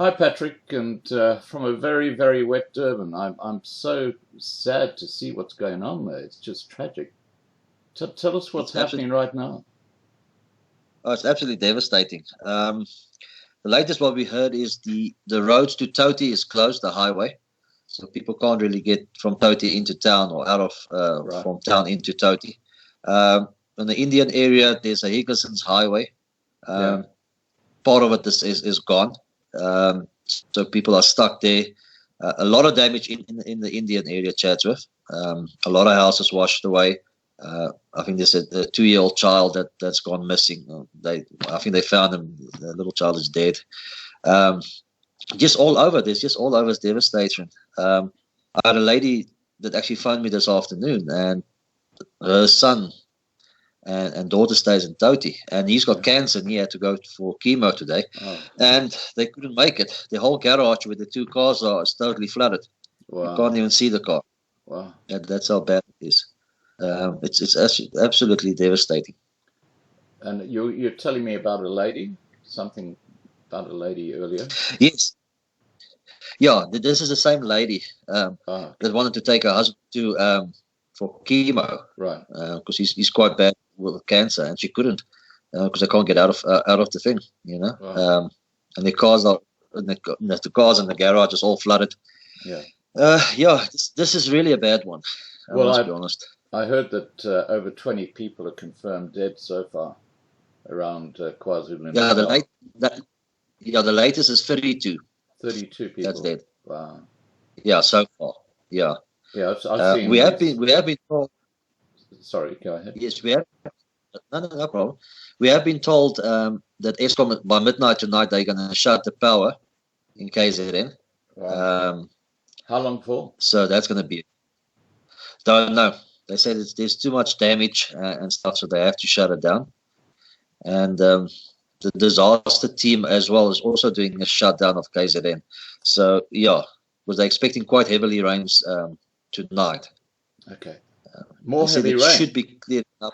Hi, Patrick, and from a very, very wet Durban. I'm so sad to see what's going on there. It's just tragic. Tell us what's It's happening absolutely, right now. it's absolutely devastating. The latest what we heard is the roads to Toti is closed, the highway, so people can't really get from Toti into town or out of Right. from town into Toti. In the Indian area, there's a Higginson's highway. Yeah. Um, Part of it is gone, um, so people are stuck there. A lot of damage in the Indian area, Chatsworth. A lot of houses washed away. I think there's a 2-year-old child that's gone missing. I think they found him. The little child is dead. Um, just all over. There's just all over. It's devastation. I had a lady that actually phoned me this afternoon, and her son and daughter stays in Toti, and he's got Yeah. cancer, and he had to go for chemo today, Oh, and they couldn't make it. The whole garage where the two cars are is totally flooded. You can't wow. even see the car. Wow. That's how bad it is. It's absolutely devastating. And you're telling me about a lady, something about a lady earlier. Yes, yeah. This is the same lady Ah, that wanted to take her husband to for chemo right. because he's quite bad with cancer, and she couldn't because they can't get out of the thing, you know. Wow. And the cars are the cars in the garage is all flooded. Yeah. Yeah, this is really a bad one. I Well, must be I honest. I heard that over 20 people are confirmed dead so far around Yeah, the KwaZulu-Natal. late that yeah the latest is 32. 32 That's people. dead. Wow. Yeah, so far. Yeah, Yeah, I've seen we have these. been told. Sorry, go ahead. Yes, we have. No problem. We have been told that Eskom by midnight tonight they're going to shut the power in KZN. Wow. Um, How long for? so that's going to be. Don't know. They said there's too much damage and stuff, so they have to shut it down. And the disaster team as well is also doing a shutdown of KZN. So yeah, was they expecting quite heavily rains tonight? Okay. They More said heavy it rain. should be cleared up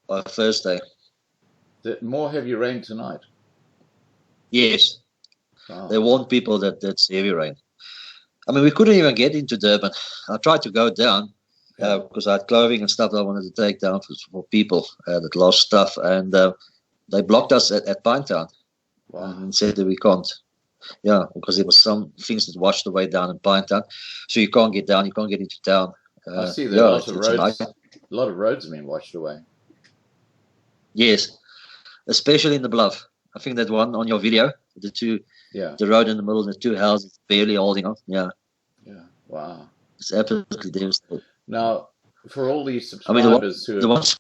by Thursday. More heavy rain tonight. Yes, they Wow. warned people that that's heavy rain. I mean, we couldn't even get into Durban. I tried to go down Yeah. because I had clothing and stuff that I wanted to take down for people that lost stuff, and they blocked us at Pinetown Wow. and said that we can't. Yeah, because there was some things that washed away down in Pinetown, so you can't get down, you can't get into town. I see there are Yeah, lots of it's a nice. roads. A lot of roads have been washed away. Yes, especially in the bluff. I think that one on your video, the two, Yeah. the road in the middle, and the two houses barely holding on. Yeah, Yeah. Wow. it's absolutely devastating. Now, for all these I mean, subscribers who the are ones.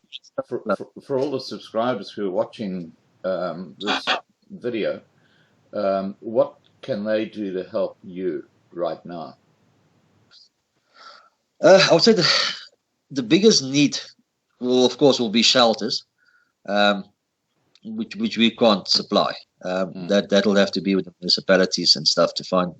for all the subscribers who are watching this video, what can they do to help you right now? I would say the biggest need will, of course, will be shelters, um, which we can't supply. That'll have to be with the municipalities and stuff to find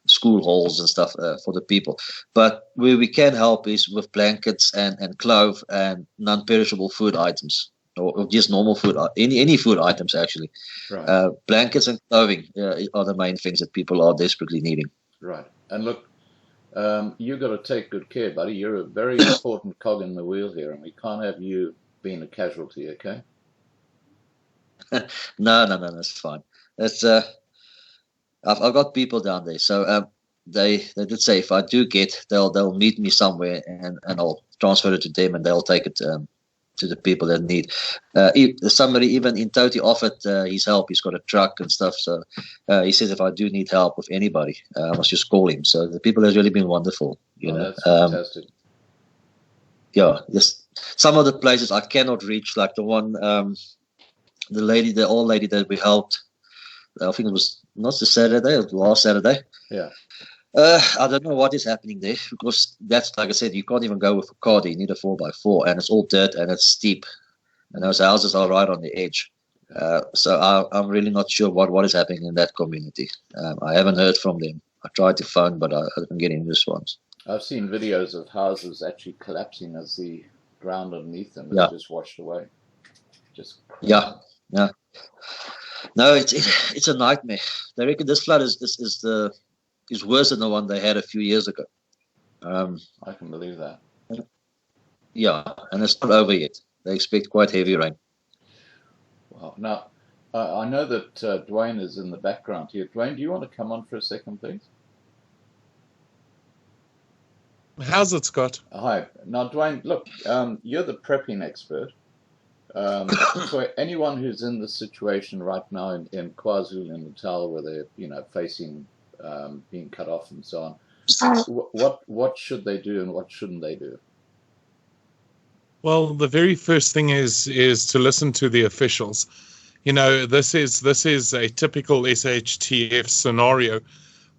school halls and stuff for the people. But where we can help is with blankets and clothes and non-perishable food items. Or just normal food, any food items actually. Right. Blankets and clothing are the main things that people are desperately needing. Right. And look, you've got to take good care, buddy. You're a very important cog in the wheel here, and we can't have you being a casualty, okay? No, that's fine. That's I've got people down there, so they did say if I do get, they'll meet me somewhere, and I'll transfer it to them, and they'll take it to the people that need. Somebody even in Toti offered his help. He's got a truck and stuff, so he says if I do need help with anybody, I must just call him. So the people have really been wonderful, you Oh, know. that's fantastic. Yeah, just some of the places I cannot reach, like the one, the old lady that we helped. I think it was not the Saturday, it was last Saturday. Yeah. I don't know what is happening there because that's like I said, you can't even go with a car. You need a 4x4, and it's all dirt and it's steep, and those houses are right on the edge. So I'm really not sure what is happening in that community. I haven't heard from them. I tried to phone, but I didn't get any response. I've seen videos of houses actually collapsing as the ground underneath them is Yeah, just washed away. Just crazy. yeah, yeah. No, it's a nightmare. They reckon this flood is worse than the one they had a few years ago. I can believe that. Yeah, and it's not over yet. They expect quite heavy rain. Wow. Now, I know that Dwayne is in the background here. Dwayne, do you want to come on for a second, please? How's it, Scott? Hi. Now, Dwayne, look, you're the prepping expert. For anyone who's in the situation right now in KwaZulu-Natal, where they're, facing being cut off and so on, what should they do and what shouldn't they do? Well, the very first thing is to listen to the officials. This is a typical SHTF scenario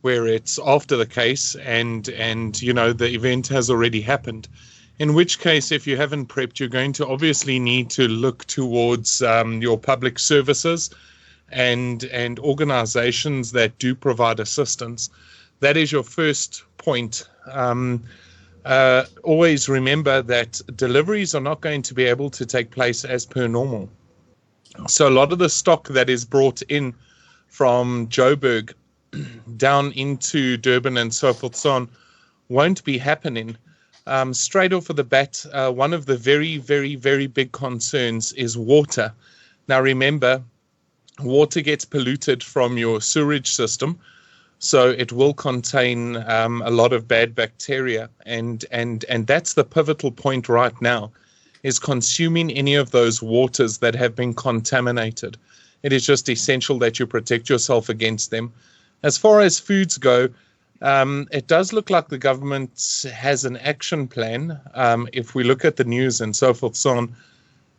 where it's after the case and the event has already happened. In which case, if you haven't prepped, you're going to obviously need to look towards your public services and organizations that do provide assistance. That is your first point. Always remember that deliveries are not going to be able to take place as per normal. So a lot of the stock that is brought in from Joburg down into Durban and so forth so on won't be happening. Straight off of the bat, one of the very, very, very big concerns is water. Now remember, water gets polluted from your sewage system, so it will contain a lot of bad bacteria, and that's the pivotal point right now, is consuming any of those waters that have been contaminated. It is just essential that you protect yourself against them. As far as foods go, it does look like the government has an action plan. If we look at the news and so forth, so on,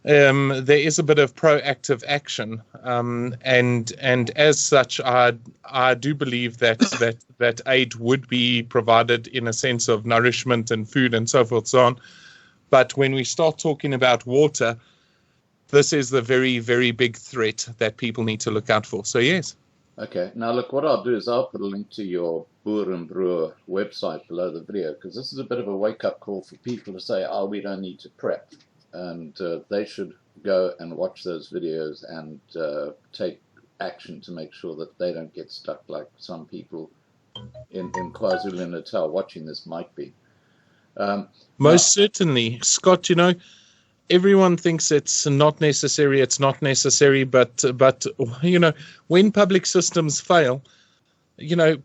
there is a bit of proactive action, and as such, I do believe that aid would be provided in a sense of nourishment and food and so forth, so on. But when we start talking about water, this is the very, very big threat that people need to look out for. So yes. Okay. Now, look, what I'll do is I'll put a link to your Boer and Brewer website below the video, because this is a bit of a wake-up call for people to say, oh, we don't need to prep. And they should go and watch those videos and take action to make sure that they don't get stuck like some people in KwaZulu-Natal watching this might be. Most certainly. Scott, everyone thinks it's not necessary, but when public systems fail,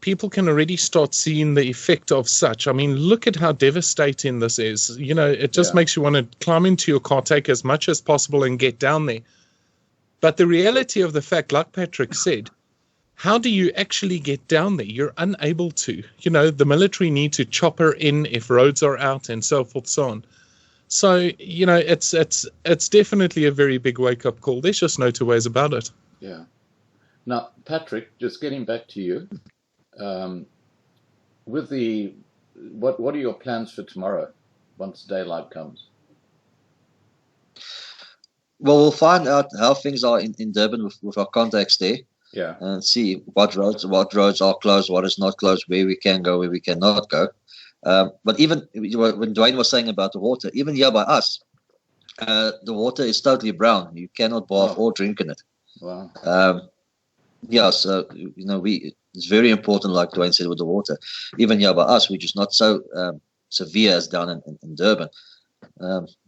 people can already start seeing the effect of such. I mean, look at how devastating this is. It just makes you want to climb into your car, take as much as possible and get down there. But the reality of the fact, like Patrick said, how do you actually get down there? You're unable to. The military need to chopper in if roads are out and so forth, so on. So, it's definitely a very big wake-up call. There's just no two ways about it. Yeah. Now, Patrick, just getting back to you, what are your plans for tomorrow once daylight comes? Well, we'll find out how things are in Durban with our contacts there. Yeah. And see what roads are closed, what is not closed, where we can go, where we cannot go. But even when Dwayne was saying about the water, even here by us, the water is totally brown. You cannot bath or drink in it. Wow. So it's very important, like Dwayne said, with the water. Even here by us, which is not so severe as down in Durban,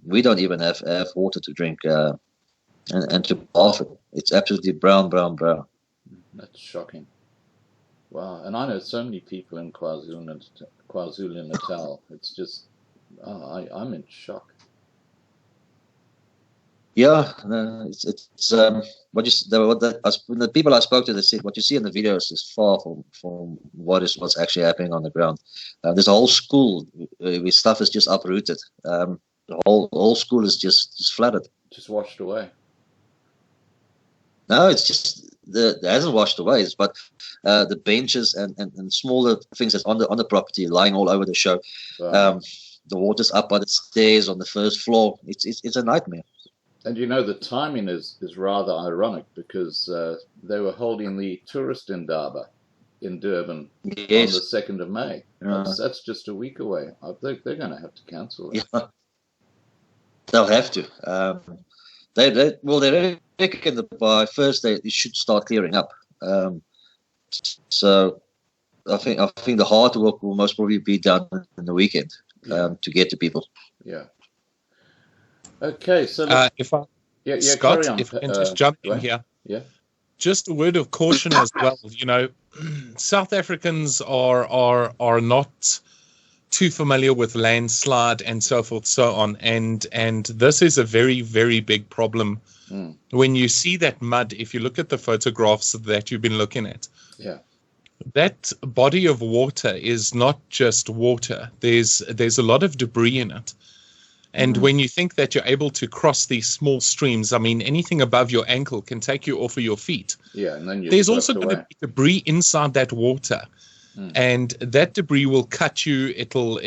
we don't even have water to drink and to bath it. It's absolutely brown. That's shocking. Wow. And I know so many people in KwaZulu-Natal. It's just, I'm in shock. Yeah, it's when the people I spoke to, they said what you see in the videos is far from what's actually happening on the ground. There's a whole school where stuff is just uprooted. The whole school is just flooded. Just washed away. No, it's just it hasn't washed away. But the benches and smaller things that's on the property lying all over the show. Wow. The water's up by the stairs on the first floor. It's a nightmare. And the timing is rather ironic because they were holding the tourist indaba in Durban on the 2nd of May. That's just a week away. I think they're going to have to cancel it. Yeah. They'll have to. They reckon that by Thursday it should start clearing up. So I think the hard work will most probably be done in the weekend to get to people. Yeah. Okay, so if I, Scott, Scott, if I can just jump in here. Yeah. Just a word of caution as well. You know, South Africans are not too familiar with landslide and so forth, so on, and this is a very, very big problem. When you see that mud, if you look at the photographs that you've been looking at, that body of water is not just water. There's a lot of debris in it. And when you think that you're able to cross these small streams, I mean, anything above your ankle can take you off of your feet. Yeah, and then there's also going to be debris inside that water, and that debris will cut you. It'll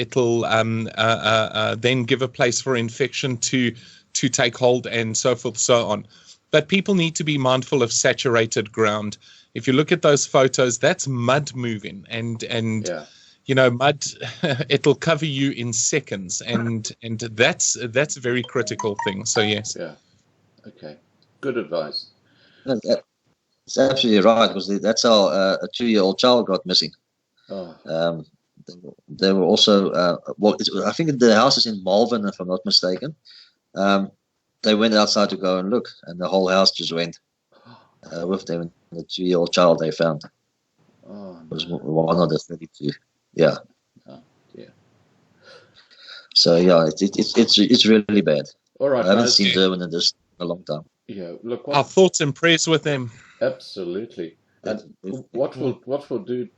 then give a place for infection to take hold and so forth, so on. But people need to be mindful of saturated ground. If you look at those photos, that's mud moving, and you know, mud, it'll cover you in seconds, and that's a very critical thing. So yes. Yeah. Okay. Good advice. It's absolutely right, because that's how a 2-year-old child got missing. Oh. They were also I think the house is in Malvern, if I'm not mistaken. They went outside to go and look, and the whole house just went with them. The 2-year-old child they found was one of the 32. Yeah. Oh, dear. So yeah, it's really bad. All right, I haven't guys. seen Durban in this a long time. Yeah. Look. Our thoughts and prayers with them. Absolutely. And what we'll do,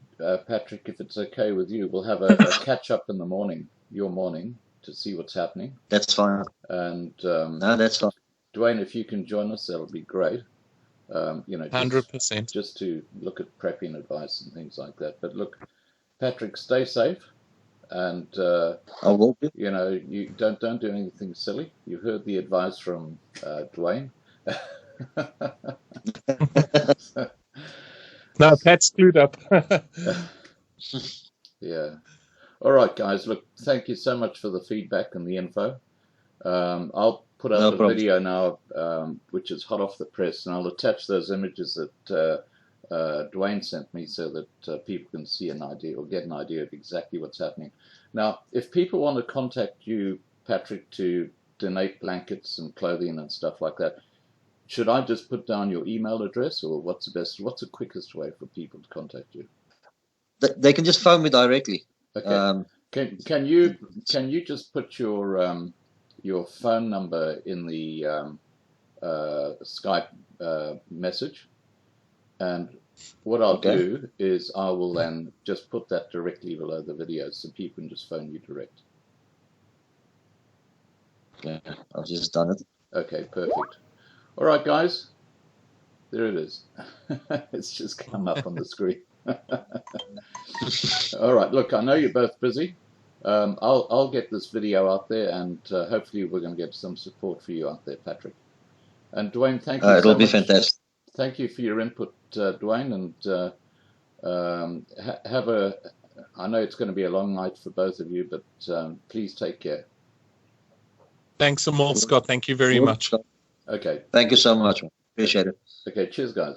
Patrick, if it's okay with you, we'll have a catch up in the morning, your morning, to see what's happening. That's fine. And no, that's fine. Dwayne, if you can join us, that'll be great. You know, 100%. Just to look at prepping advice and things like that. But look, Patrick, stay safe, and I will be. You know, you don't do anything silly. You heard the advice from Dwayne. No, Pat's screwed up. Yeah. All right, guys. Look, thank you so much for the feedback and the info. I'll put up a video now, which is hot off the press, and I'll attach those images that Dwayne sent me so that people can see an idea or get an idea of exactly what's happening. Now, if people want to contact you, Patrick, to donate blankets and clothing and stuff like that, should I just put down your email address, or what's the quickest way for people to contact you? They can just phone me directly. Okay. Can you just put your phone number in the Skype message, and what I'll do is I will then just put that directly below the video so people can just phone you direct. Yeah, I've just done it. Okay, perfect. All right, guys. There it is. It's just come up on the screen. All right. Look, I know you're both busy. I'll get this video out there, and hopefully we're going to get some support for you out there, Patrick. And Dwayne, thank you so much. It'll be fantastic. Thank you for your input, Dwayne, and have a. I know it's going to be a long night for both of you, but please take care. Thanks a lot, Scott. Thank you very much. Okay. Thank you so much. Appreciate it. Okay. Cheers, guys.